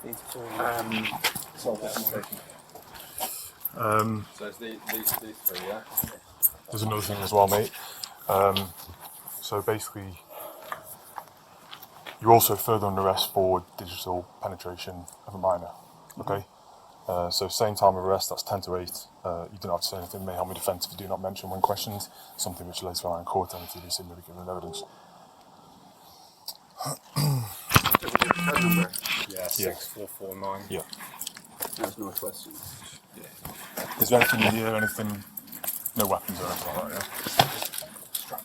So it's these three, yeah? There's another thing as well, mate. So basically, you're also further under arrest for digital penetration of a minor, okay? So same time of arrest, that's 10 to 8. You don't have to say anything, may help me defence if you do not mention when questioned, something which later on in court and if you do see mitigating evidence. Code number? Yeah, 6449. Yeah. There's no questions. Yeah. Is there anything in here, anything, no weapons or anything like that, yeah?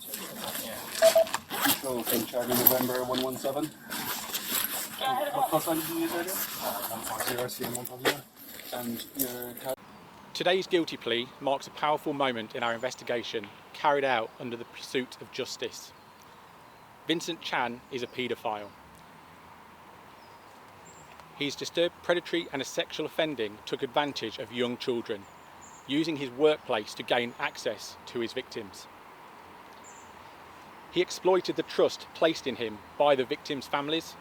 Control in charge in November 117. What call sign did you use earlier? 150 CM 150. And your code? Today's guilty plea marks a powerful moment in our investigation carried out under the pursuit of justice. Vincent Chan is a paedophile. His disturbed predatory and sexual offending took advantage of young children, using his workplace to gain access to his victims. He exploited the trust placed in him by the victims' families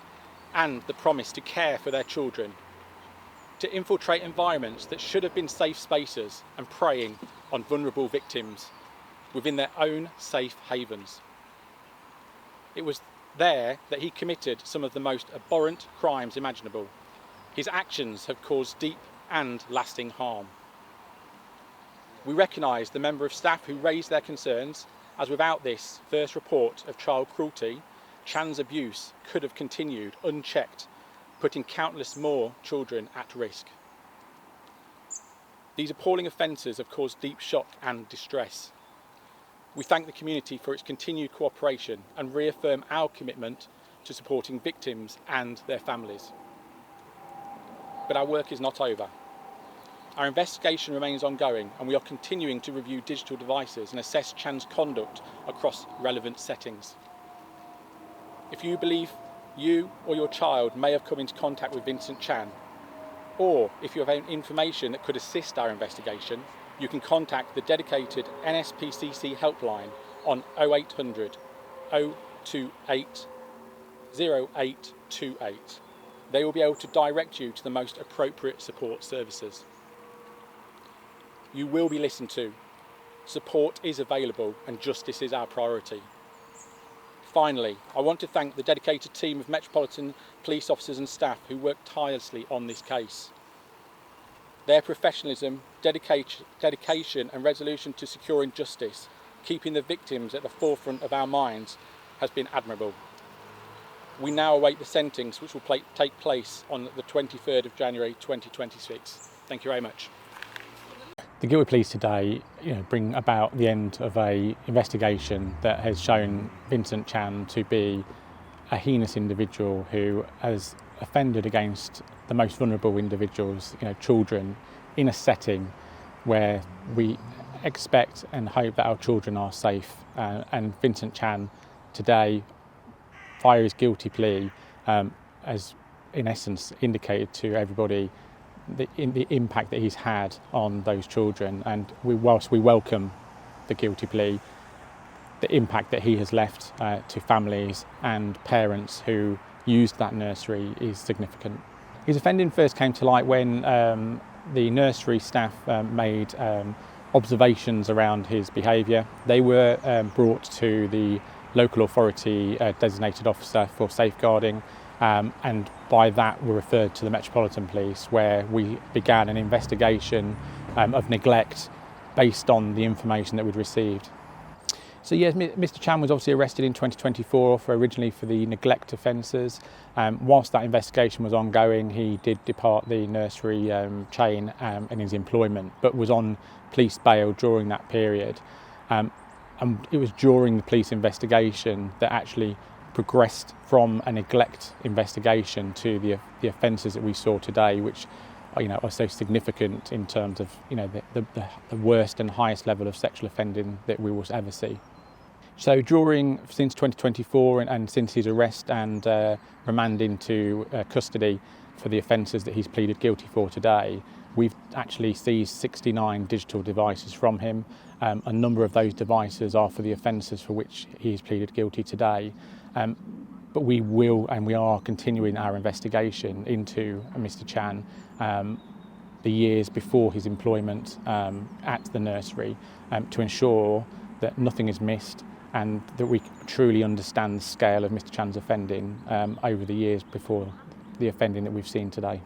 and the promise to care for their children, to infiltrate environments that should have been safe spaces and preying on vulnerable victims within their own safe havens. It was there that he committed some of the most abhorrent crimes imaginable. His actions have caused deep and lasting harm. We recognise the member of staff who raised their concerns, as without this first report of child cruelty, Chan's abuse could have continued unchecked, putting countless more children at risk. These appalling offences have caused deep shock and distress. We thank the community for its continued cooperation and reaffirm our commitment to supporting victims and their families. But our work is not over. Our investigation remains ongoing and we are continuing to review digital devices and assess Chan's conduct across relevant settings. If you believe you or your child may have come into contact with Vincent Chan, or if you have information that could assist our investigation, you can contact the dedicated NSPCC helpline on 0800 028 0828. They will be able to direct you to the most appropriate support services. You will be listened to. Support is available and justice is our priority. Finally, I want to thank the dedicated team of Metropolitan Police officers and staff who worked tirelessly on this case. Their professionalism, dedication and resolution to securing justice, keeping the victims at the forefront of our minds, has been admirable. We now await the sentence, which will take place on the 23rd of January 2026. Thank you very much. The guilty pleas today bring about the end of an investigation that has shown Vincent Chan to be a heinous individual who has offended against the most vulnerable individuals, children, in a setting where we expect and hope that our children are safe. And Vincent Chan today, via his guilty plea, has in essence indicated to everybody the impact that he's had on those children. And whilst we welcome the guilty plea, the impact that he has left to families and parents who used that nursery is significant. His offending first came to light when the nursery staff made observations around his behaviour. They were brought to the local authority designated officer for safeguarding, and by that were referred to the Metropolitan Police, where we began an investigation of neglect based on the information that we'd received. So yes, Mr. Chan was obviously arrested in 2024 originally for the neglect offences. Whilst that investigation was ongoing, he did depart the nursery chain in his employment, but was on police bail during that period. And it was during the police investigation that actually progressed from a neglect investigation to the offences that we saw today, which are so significant in terms of the worst and highest level of sexual offending that we will ever see. So since 2024 and since his arrest and remand into custody for the offences that he's pleaded guilty for today, we've actually seized 69 digital devices from him. A number of those devices are for the offences for which he's pleaded guilty today. But we will, and we are continuing our investigation into Mr. Chan the years before his employment at the nursery to ensure that nothing is missed and that we truly understand the scale of Mr. Chan's offending over the years before the offending that we've seen today.